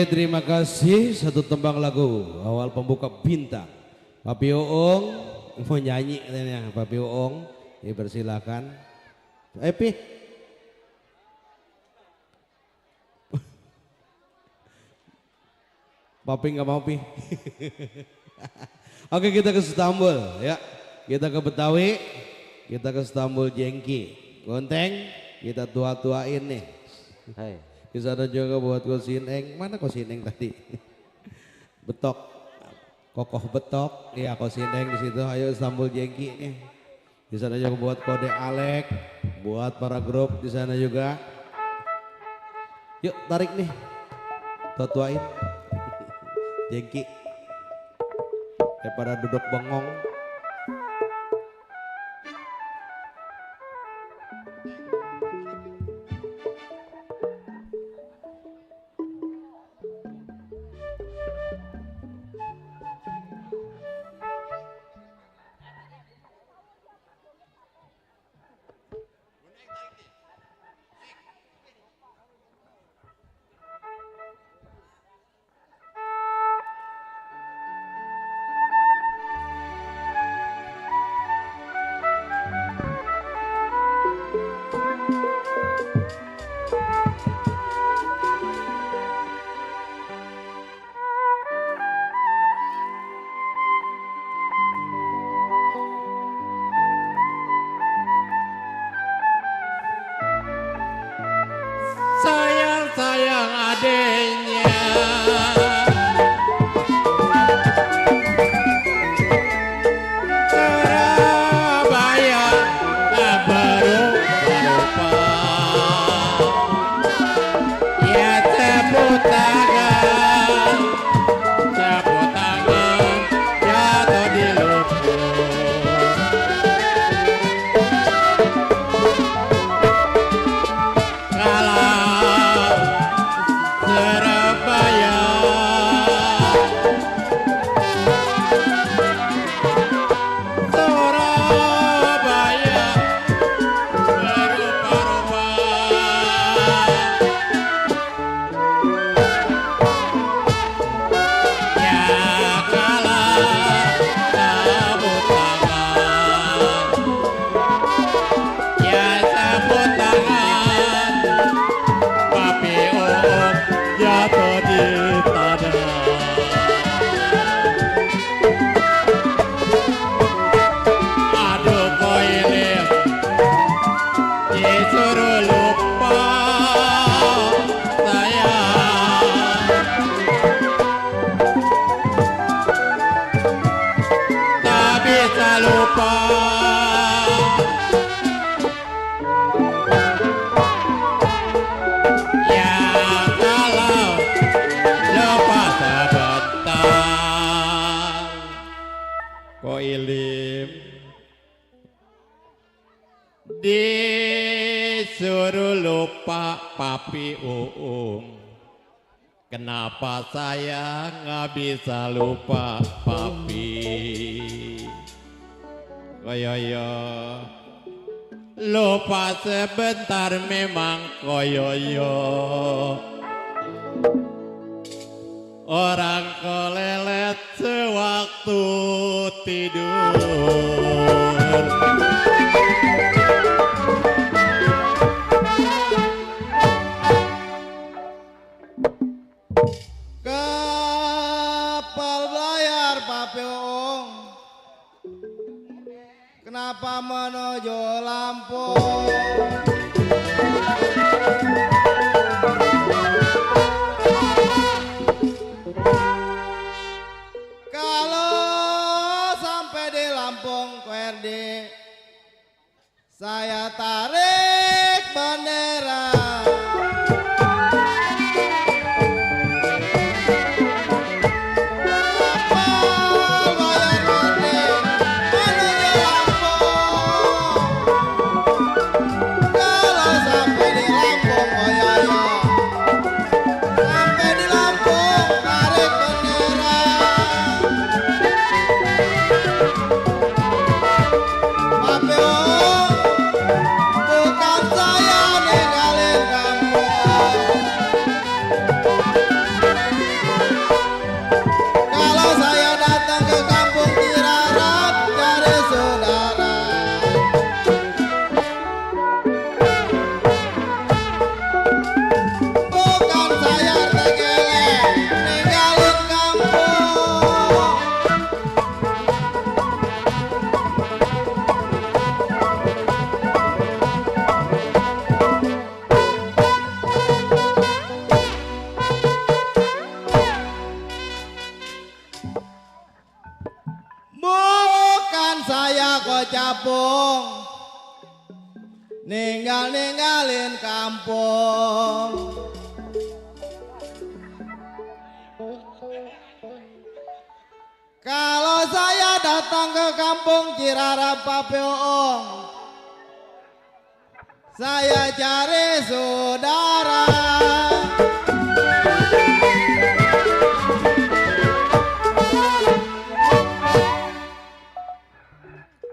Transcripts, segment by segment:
terima kasih. Satu tembang lagu awal pembuka Bintang. Papi Uung mau nyanyi katanya. Papi Uung dipersilakan. Pi. Papi nggak mau Pi. Oke kita ke Istanbul ya. Kita ke Betawi. Kita ke Istanbul Jengki. Gonteng kita tua-tuain nih. Hai. Di sana juga buat Kosineng. Mana Kosineng tadi? Betok. Kokoh Betok. Iya Kosineng di situ. Ayo Istanbul Jengki nih. Di sana juga buat Kode Alek. Buat para grup di sana juga. Yuk tarik nih. Tuain. Jengki. Daripada duduk bengong. Sayang adenya Surabaya baru berupa ya tepuk tangan jatuh di lumpur disuruh lupa Papi Uung. Kenapa saya nggak bisa lupa Papi? Koyoyo lupa sebentar memang koyoyo. Orang kelelet sewaktu tidur. Kapal layar Papi Uung, kenapa menuju Lampung? Kalau sampai di Lampung QRD, saya tarik bendera. Bukan saya kok capung, ninggalin kampung. Kalau saya datang ke kampung Cirarap Papeong, saya cari saudara.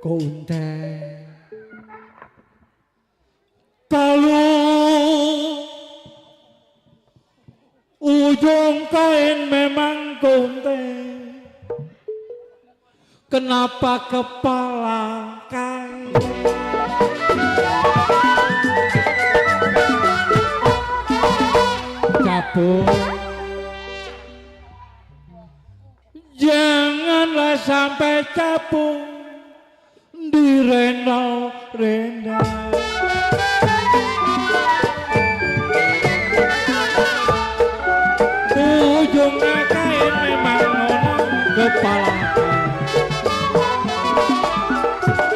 Kunteng kalau ujung kain memang kunteng, kenapa kepala kain? Capung, janganlah sampai capung direndau-rendau. Ujungnya kain memang nona kepala kain.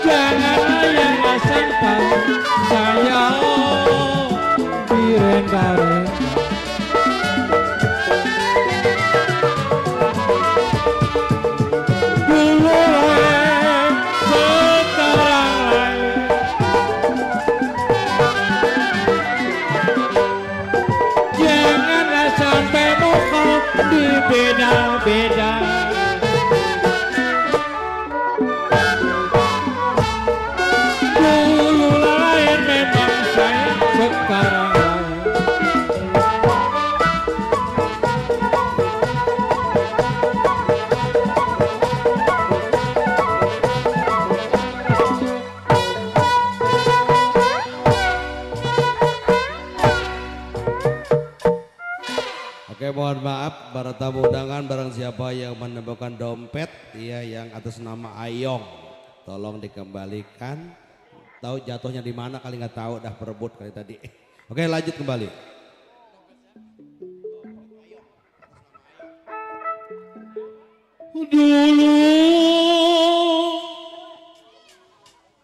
Janganlah yang sampai saya direndau-rendau. Beda-beda dulu lain memang saya sekarang lain. Oke, mohon maaf para tamu undangan, barang siapa yang menemukan dompet ya yang atas nama Ayong tolong dikembalikan. Tahu jatuhnya di mana kali nggak tahu, dah perebut kali tadi. Oke, lanjut kembali. Dulu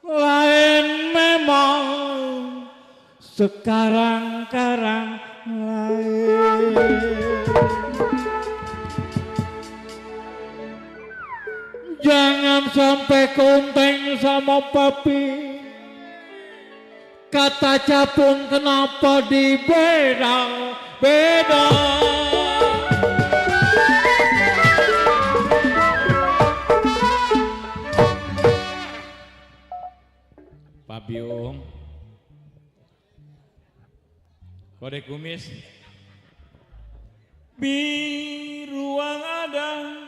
lain memang, sekarang-karang lain. Jangan sampai kunteng sama papi, kata capung kenapa dibeda-beda. Pak Biung, kode kumis biruang ada,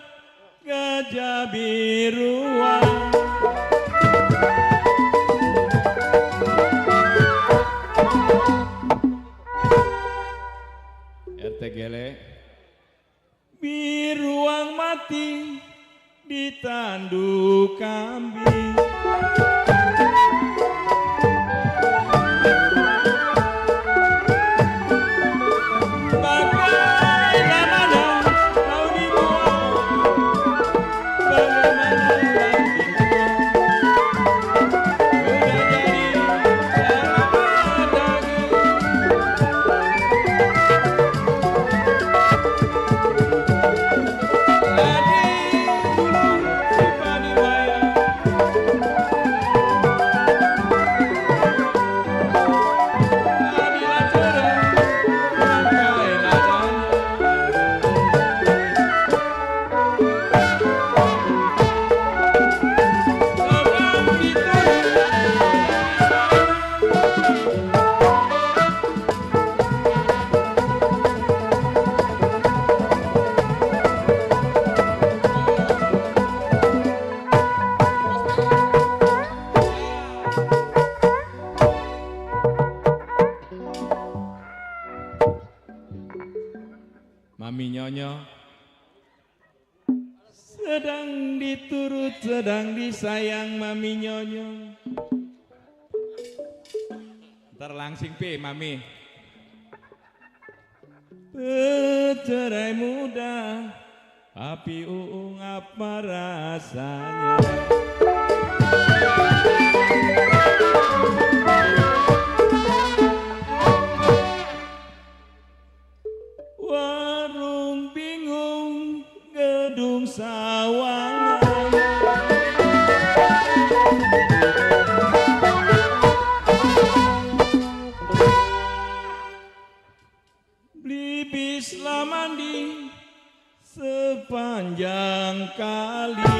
gajah biruang. RT Gele biruang mati ditanduk kambing. Mami Nyonyo sedang diturut, sedang disayang Mami Nyonyo. Ntar langsing pi Mami. Pecerai muda Papi Uung apa rasanya? Warung bingung, gedung sawangan. Beli bis lamandi sepanjang kali.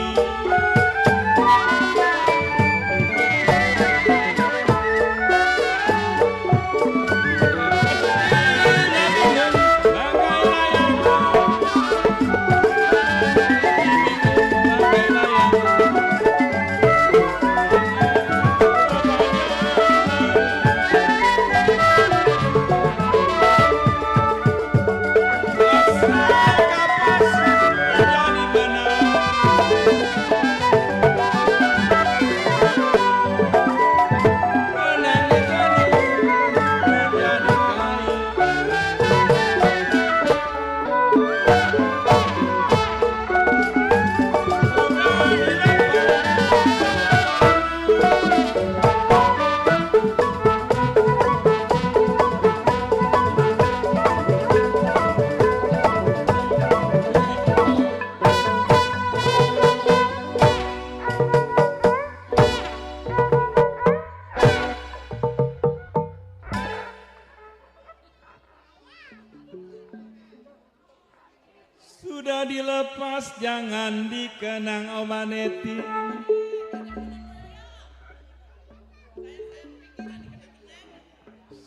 Sudah dilepas jangan dikenang Omaneti.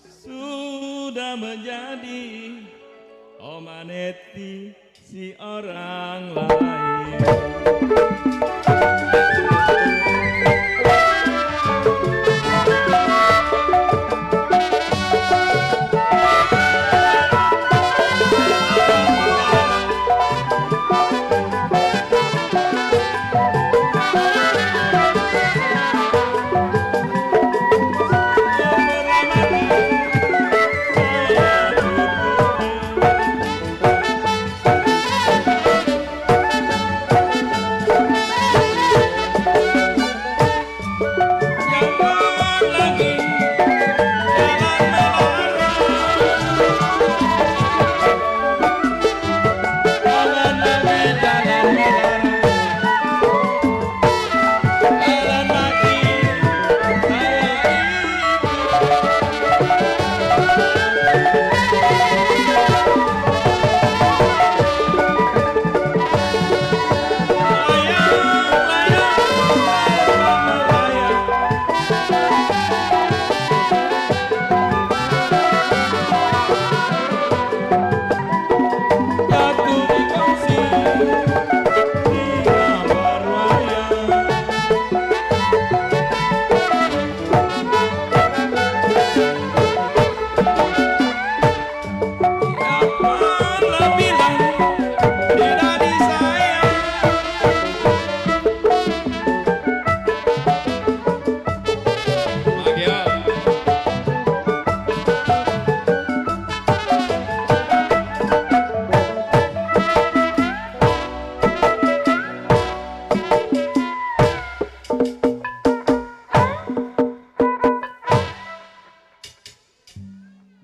Sudah menjadi Omaneti si orang lain.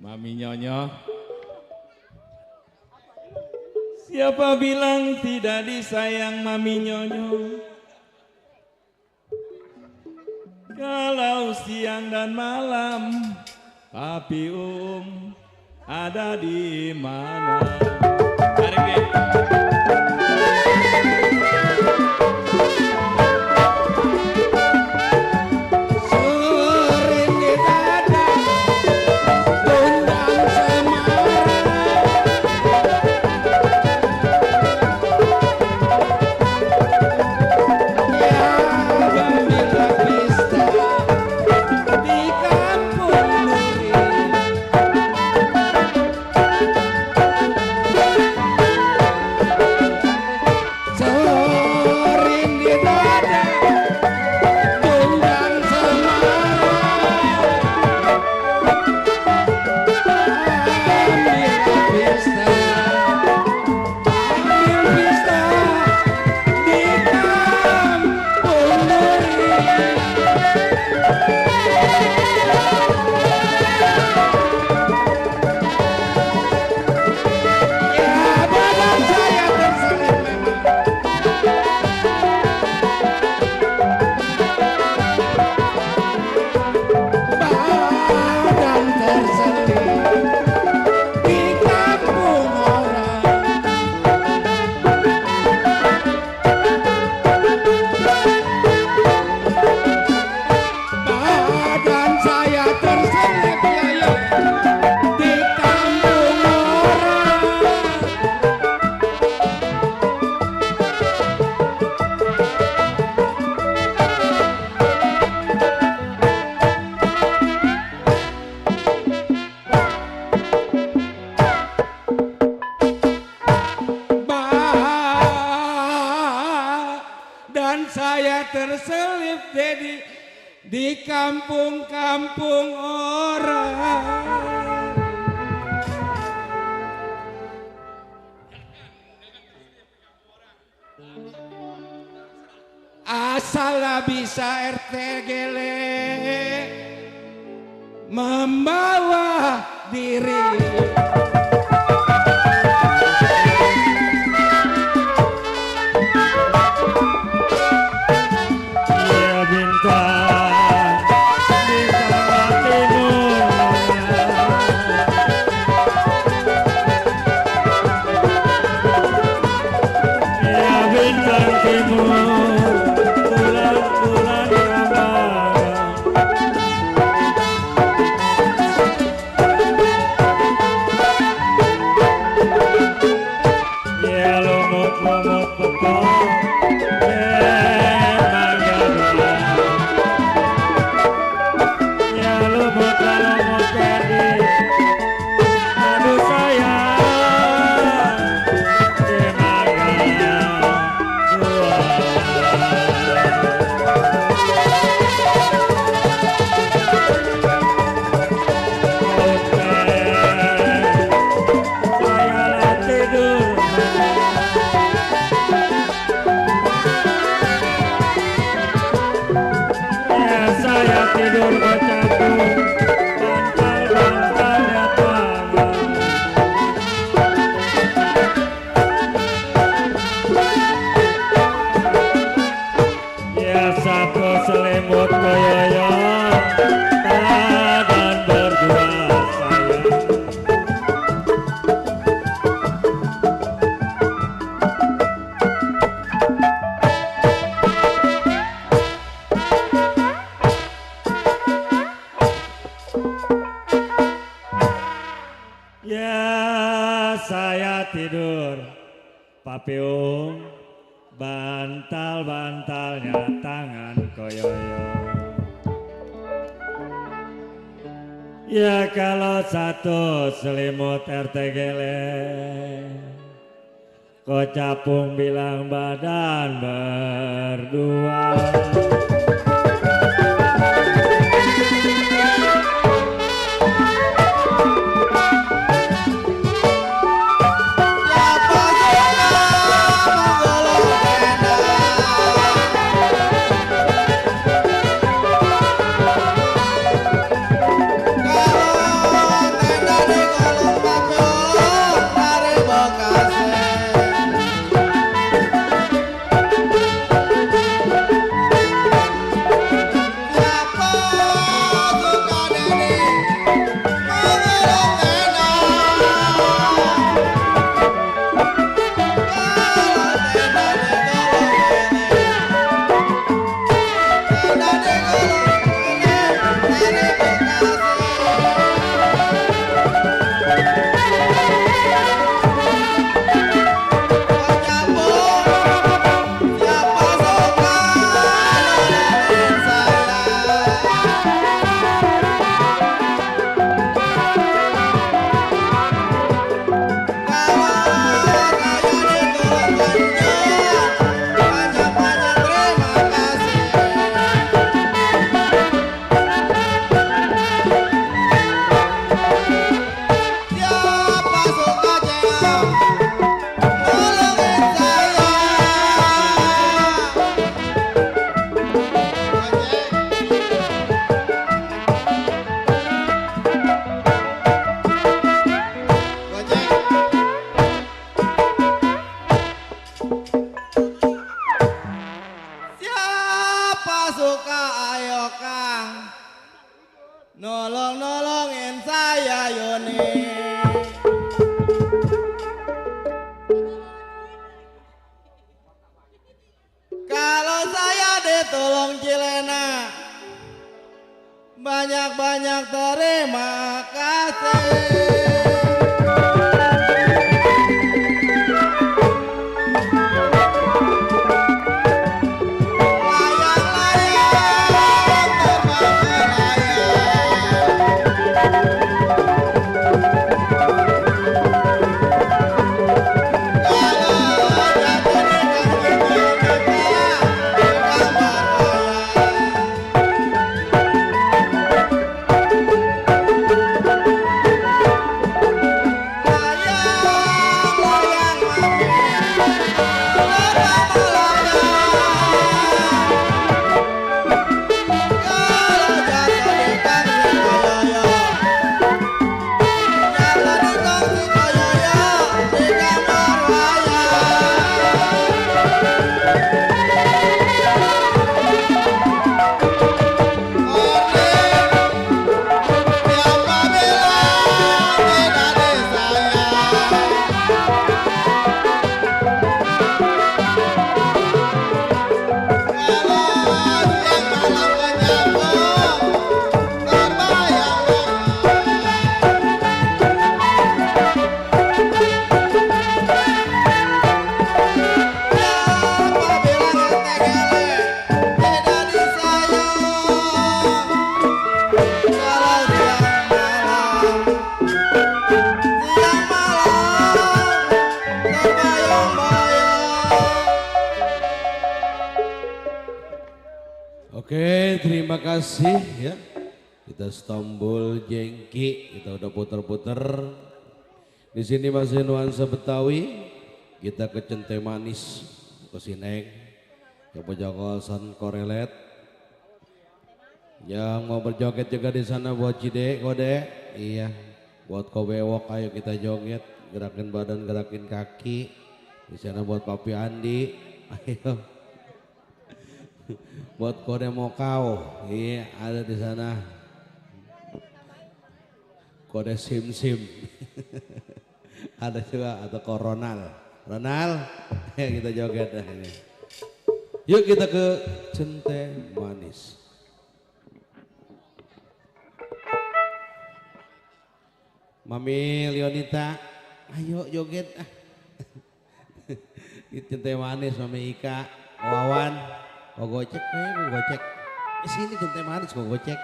Mami Nyonyo, siapa bilang tidak disayang Mami Nyonyo? Kalau siang dan malam Papi ada di mana? dan saya terselip di kampung-kampung orang. Asal bisa RT Gele membawa diri. Ya bintang di Jawa Timur, ya bintang timur, bulan-bulan Ramadan. Ya lumut-lumut pekong, mangga dua. Ya lumut-lumut pergi, aduh sayang, mangga dua. Saya lah tidur. Ya saya tidur bercampur bantal-bantalnya tangan. Ya satu selimut koyoyo dan berdua sayang. Ya saya tidur papiung bantal-bantalnya tangan koyoyo. Ya kalau satu selimut RT Gele, kok capung bilang badan berdua. Nolongin saya Yoni. Kalau saya ditolong Cilena, banyak-banyak terima kasih. Oke, terima kasih ya. Kita Setombol Jengki, kita udah puter-puter. Di sini masih nuansa Betawi. Kita ke Cente Manis, ke Sineng, ke Pejokosan Korelet. Yang mau berjoget juga di sana buat Cide, Kode. Iya, buat Kobewok, ayo kita joget. Gerakin badan, gerakin kaki. Di sana buat Papi Andi, ayo. Buat Kode Mokau, iya ada di sana. Kode Sim Sim, ada juga atau Koronal, Ronald, ya kita joget dah ini. Yuk kita ke Cente Manis. Mami Leonita, ayo joget ah. Di Cente Manis, Mami Ika, Wawan. Oh gocek, gue gocek. Sini Cente Manis gue gocek.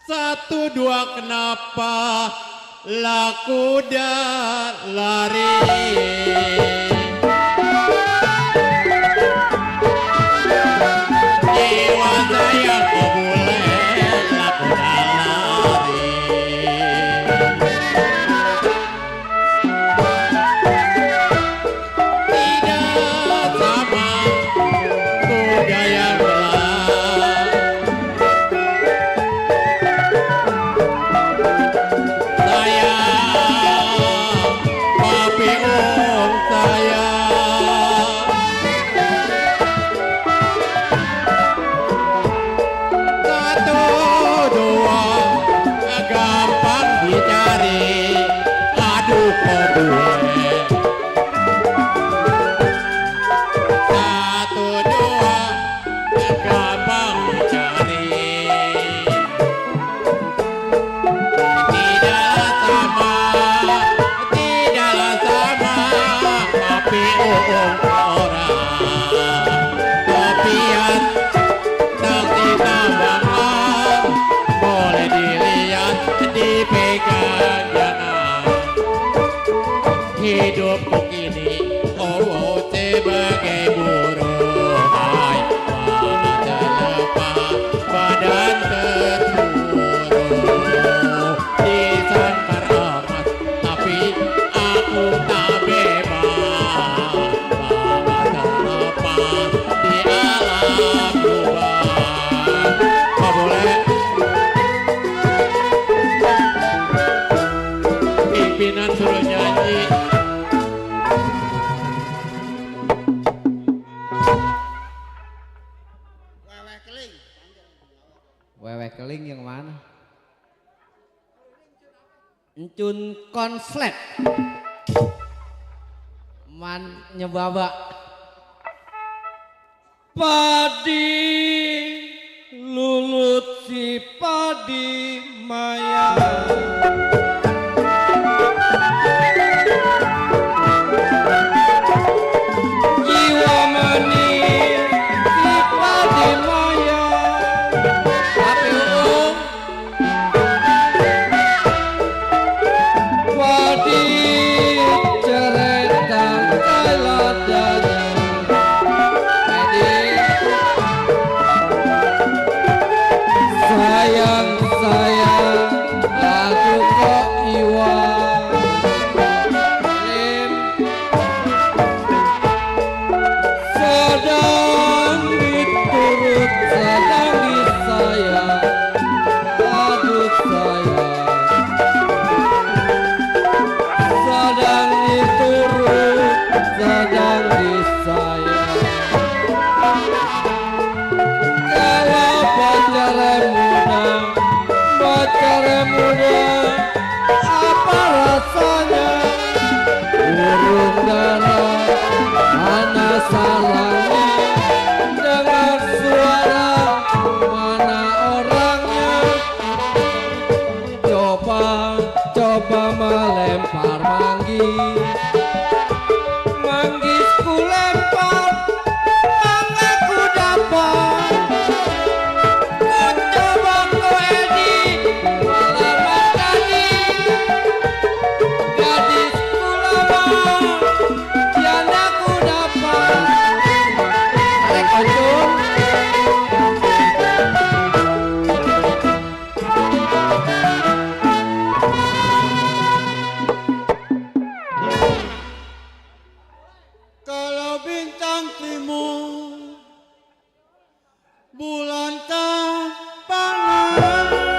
Satu dua kenapa laku dan lari. Jiwa saya kok boleh laku dan lari. Tidak sama kuda yang gelap. Saya papi om saya hidupku kini oh sebagai buruh hai terlepas badan terkurung disangkar emas tapi aku tak bebas bawa terlepas di alam luar kau boleh pimpinan suruh nyanyi Wewe keling yang mana? Encun konslet. Man nyebaba. Padi lulut si padi maya. Jiwa manis si padi maya. Padi ceretang kailadanya. Sayang sayang lagu kok iwa lim sedang diturut sedang disayang aduh sayang sedang diturut sedang disayang kalau pacaran muda apa rasanya urung darah mana salahnya dengar suara mana orangnya coba melempar manggis ku lempar mangga ku dapat coba ku edi alamat gadis ku lama janda ku dapat arek oncun kalau bintang timur bulan tak panas bulan tak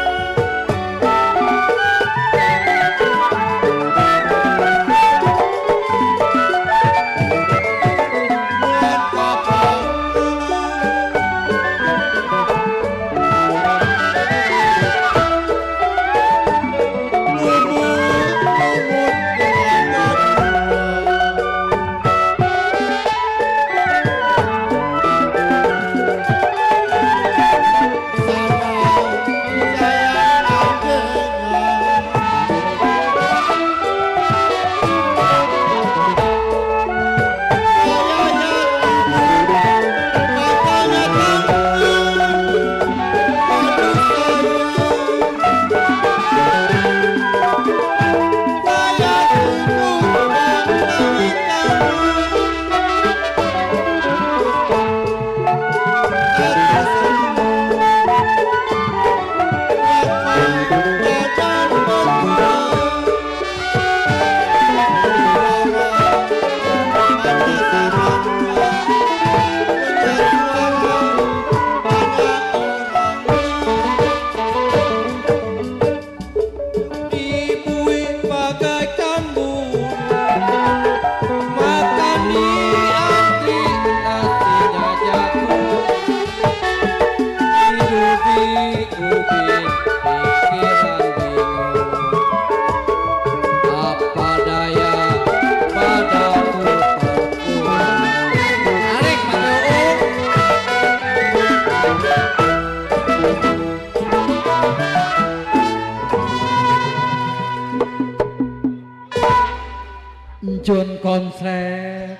Encun konslet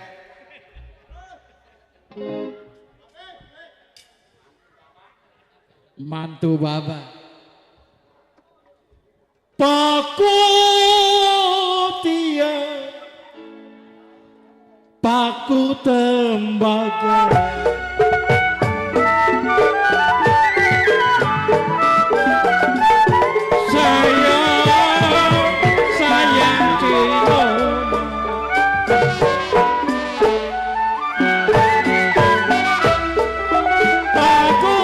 mantu baba takut dia aku tembaga. Sayang Cino, aku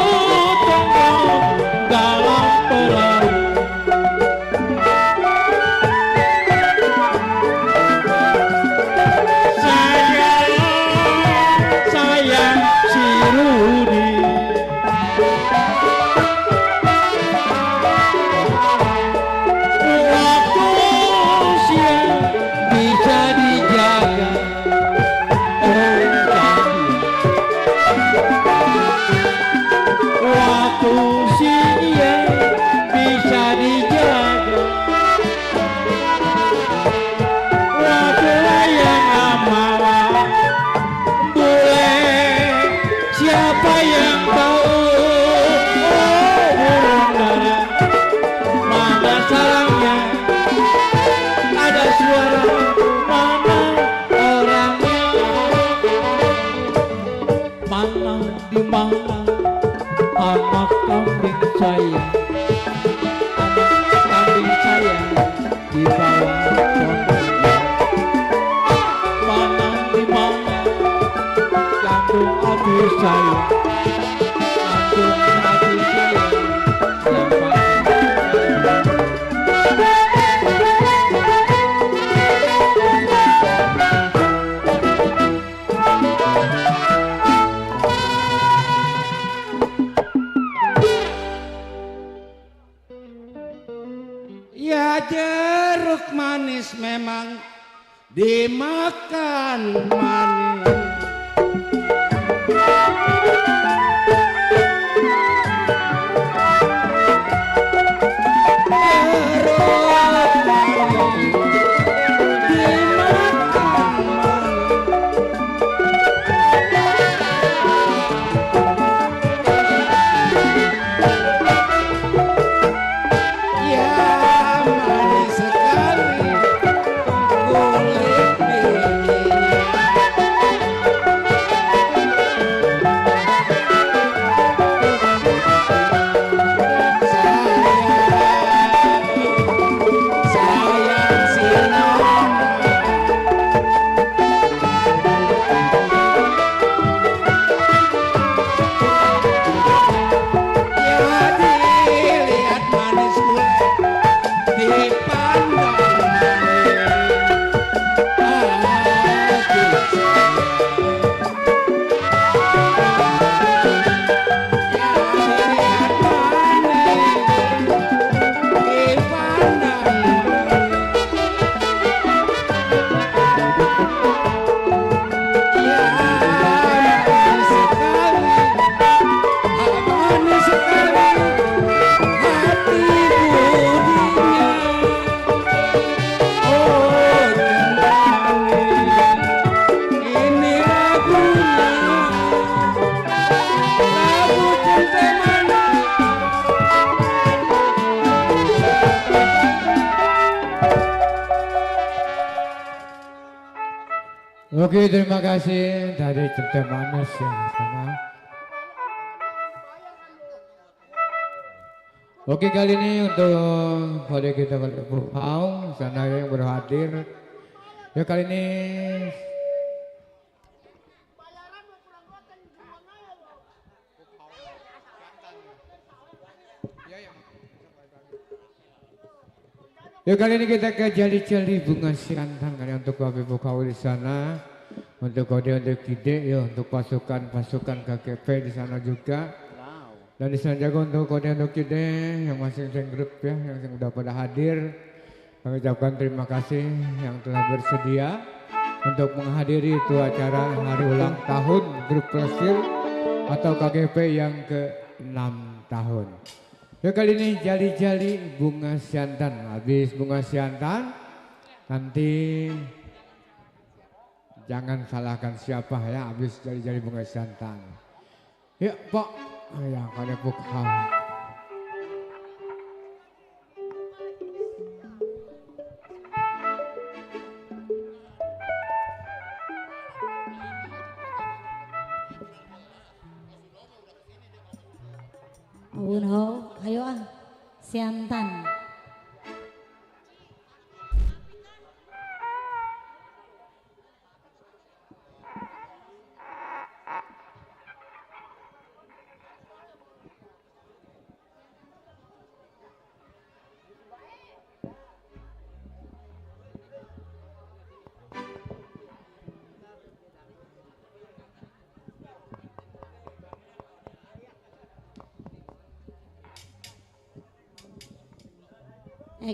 tenggelam dalam perahu. Sayang si Rudi, waktu siang bisa dijaga. Oh tapi waktu siang bisa dijaga. Waktu yang amalan boleh, siapa yang tahu? Oh burung dara, mana sarangnya? Ada suara, mana orangnya? Mana di mana anak kambing saya? Anak kambing saya di bawah pohon. Mana di mana gantung hati saya? Gantung hati saya yang paling. Ya jeruk manis memang dimakan manis. Jeruk manis dimakan manis. Ya manis sekali kulit bijinya. Sayang si Nona, ya dilihat manis mulai dipandang manis. Hati saya, ya dilihat manis dipandang manis. Ya manis sekali, manis sekali hati budinya. Oh cinta manis, ini lagunya, lagu cinta manis. Oke, terima kasih dari Cinta Manis yang sana. Oke, kali ini untuk pada kita Pau sana yang berhadir. Ya kali ini ya kali ini kita ke jali-jali bunga siantan kali untuk Bapak Ibu Kau di sana, untuk kode untuk Kide ya, untuk pasukan KKP di sana juga. Dan di sana juga untuk kode untuk Kide yang masing-masing grup ya, yang sudah pada hadir. Kami ucapkan terima kasih yang telah bersedia untuk menghadiri itu acara hari ulang tahun grup Plesir atau KGP yang ke-6 tahun. Ya kali ini jali-jali bunga siantan. Habis bunga siantan nanti jangan salahkan siapa ya, habis jali-jali bunga siantan. Ya Pak, ya kada pukau. Bunho, ayo ah, Siantan.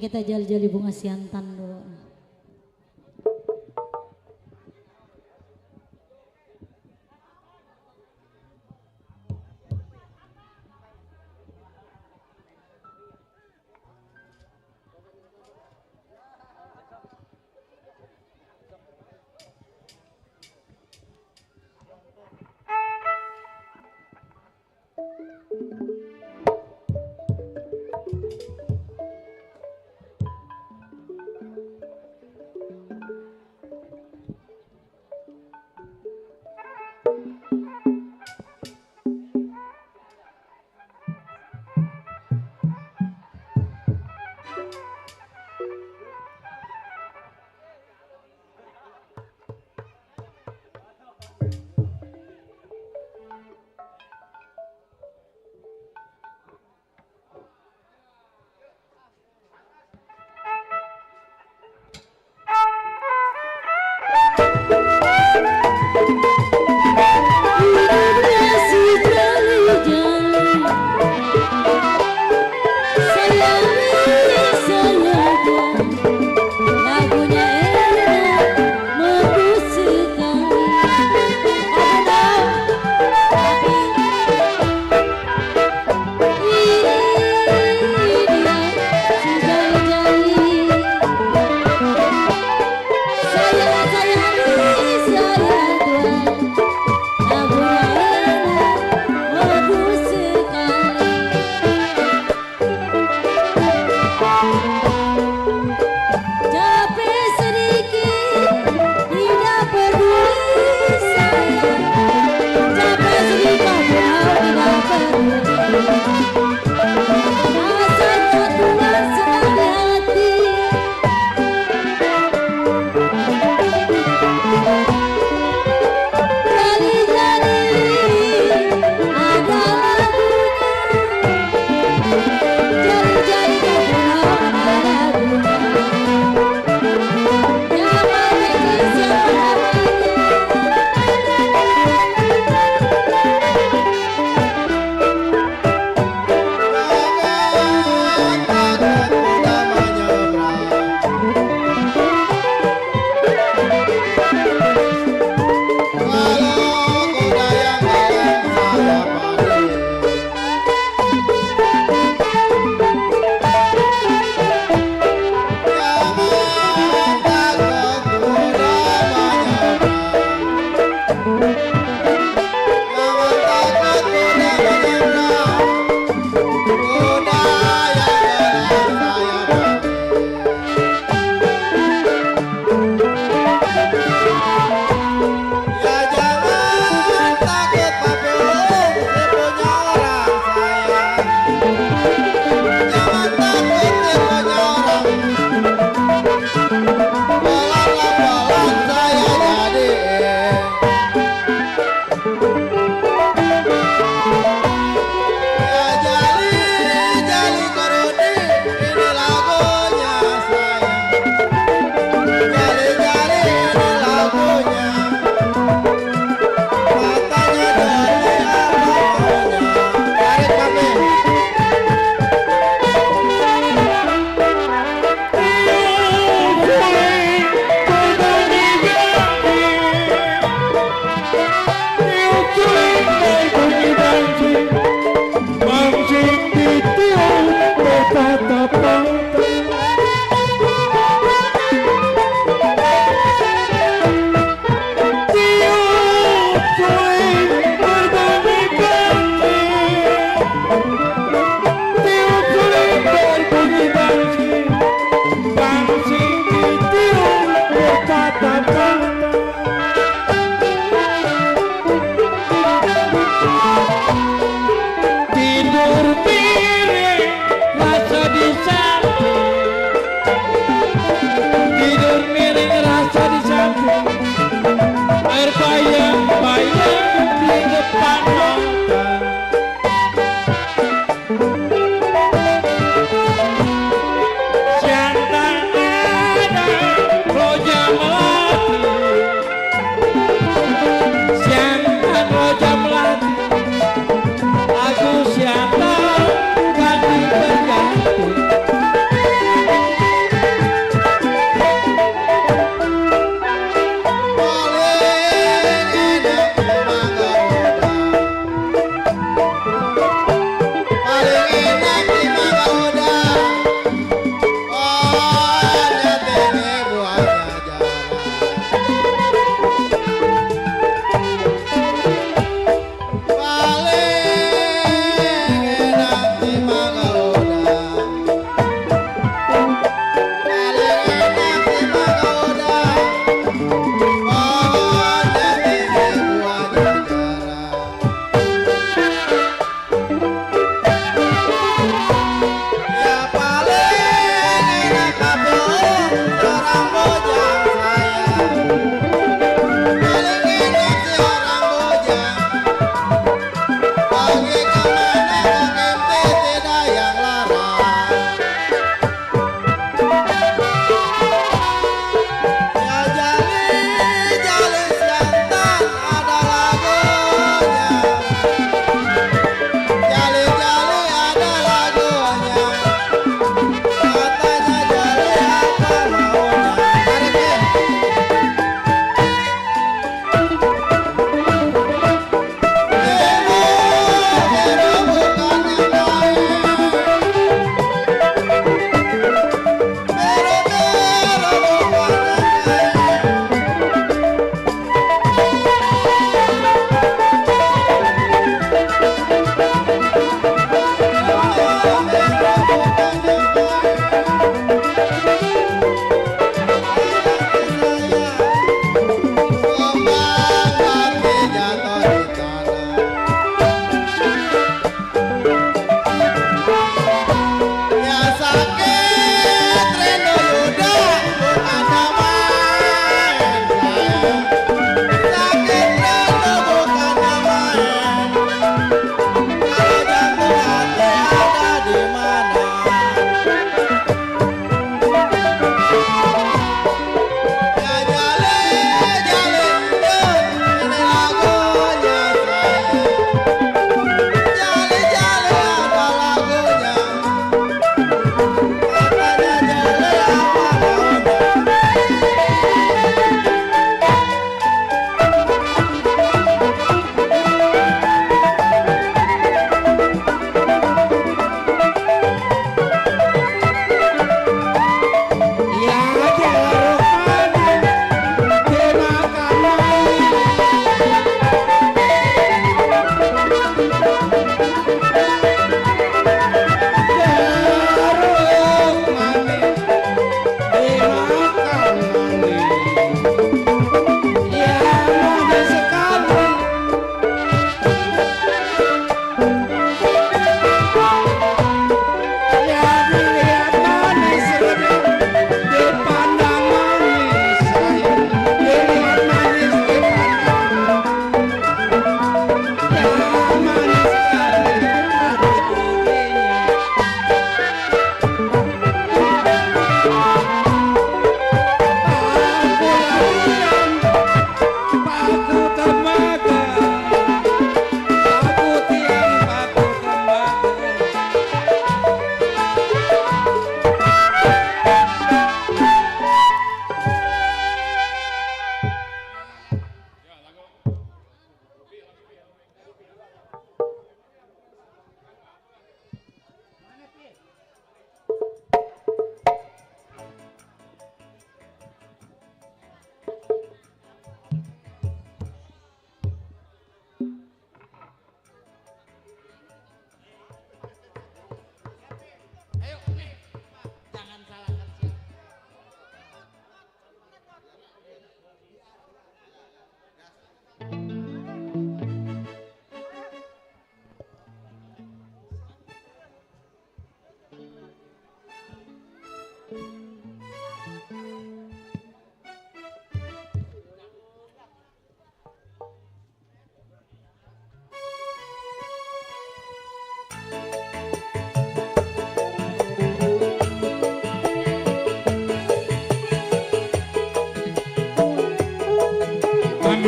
Kita jali-jali bunga Siantan dulu.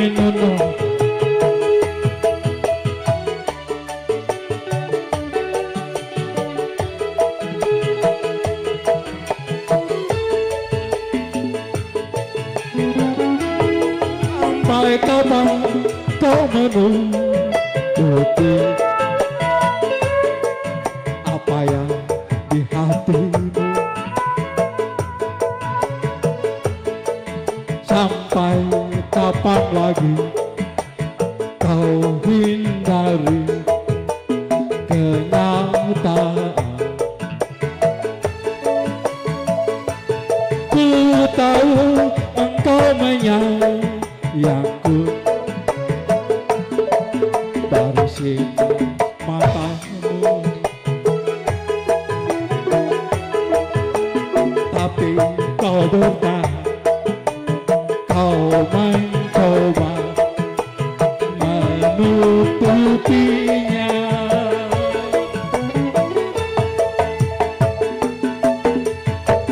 minono sampai kapan kau menutupi apa yang di hatimu, sampai kapan lagi kau hindari kenyataan. Ku tahu engkau menyayangku dari sinar matamu, tapi kau bertahan, kau mencoba menutupinya.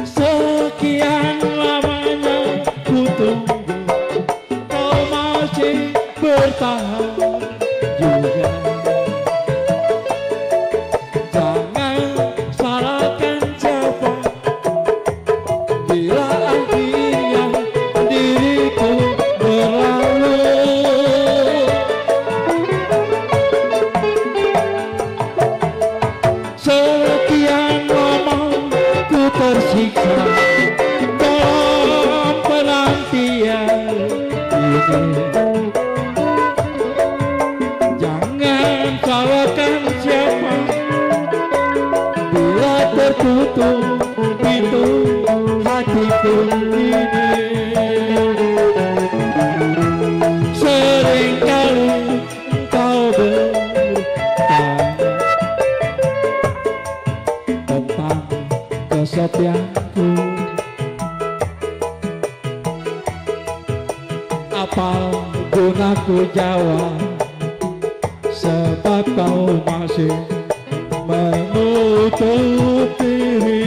Sekian lamanya ku tunggu, kau masih bertahan juga. Jangan salahkan siapa bila akhirnya diriku berlalu. Sekian lama ku tersiksa dalam penantian ini. Jangan salahkan siapa bila tertutup pintu hatiku ini. Seringkali engkau bertanya tentang kesepianku, apa guna ku jawab sebab kau masih menutup diri.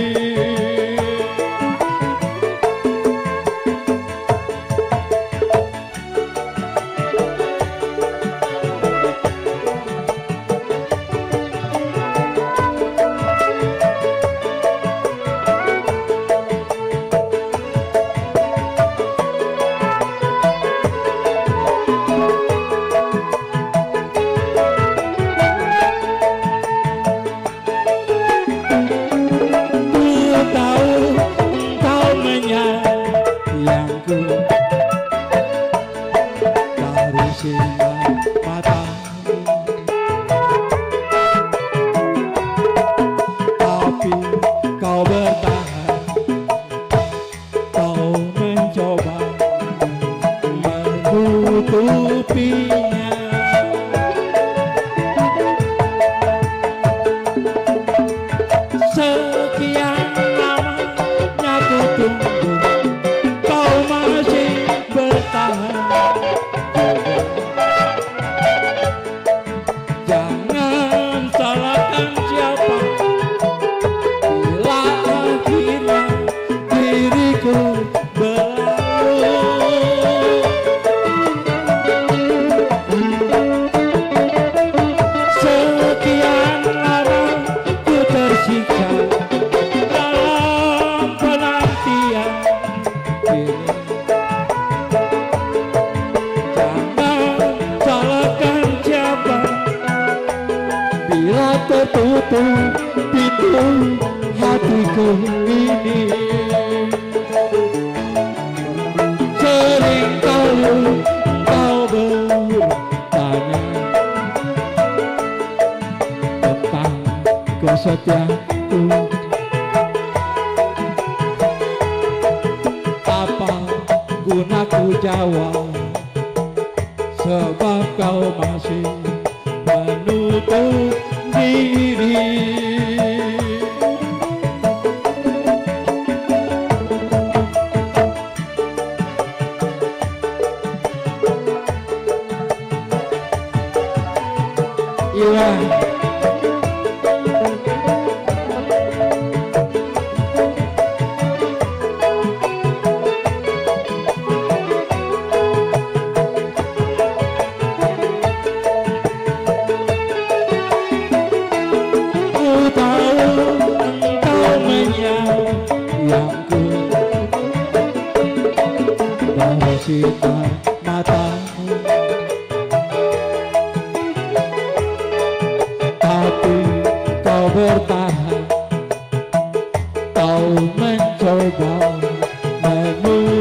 Dari sinar matamu, tapi kau bertahan, kau mencoba menutupinya. Sekian lamanya ku tunggu, kau masih bertahan juga. Jangan salahkan siapa bila akhirnya diriku berlalu. Sekian lama ku tersiksa dalam penantian ini. Jangan salahkan siapa bila tertutup pintu hatiku ini. Seringkali kau bertanya tentang kesetiaanku, apa guna ku jawab sebab kau masih menutup diri. Iya. bersinar matamu, tapi kau bertahan, kau mencoba menutupinya.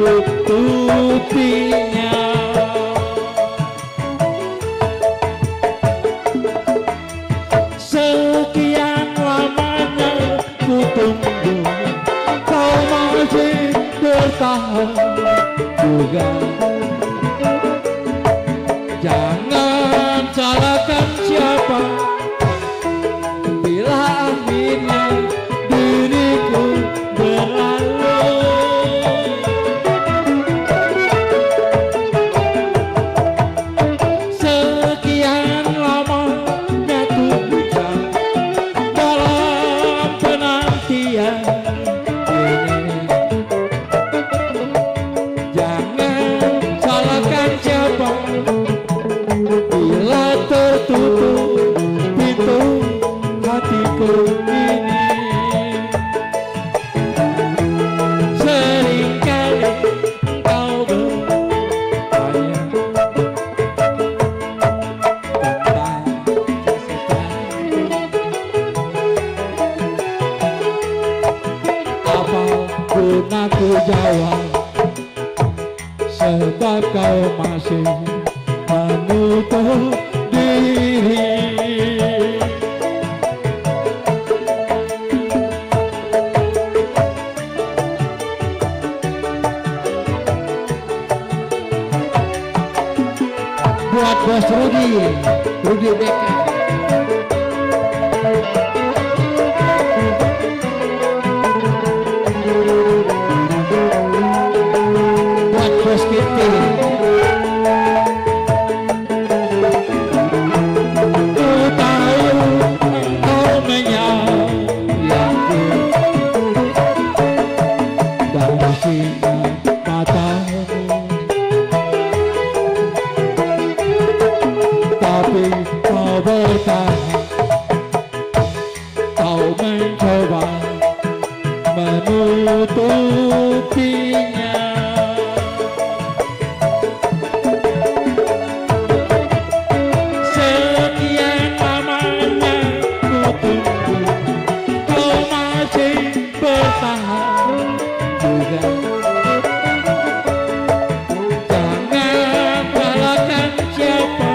Sekian lamanya ku tunggu, kau masih bertahan juga. Jangan salahkan siapa bila akhirnya diriku berlalu. Sekian lamanya ku buka dalam penantian ini. Jangan salahkan siapa bila tertutup pintu hatiku ini. Seringkali engkau bertanya tentang sesuatu. Apapun aku jawab, sebab kau masih menutup diri. Buat Bos Rudi Becker. Buat Bos Kitty. Ku tahu engkau menyayangiku dari sinar matamu, tapi kau bertahan, kau mencoba menutupinya. Sekian lamanya ku tunggu, kau masih bertahan juga. Jangan salahkan siapa.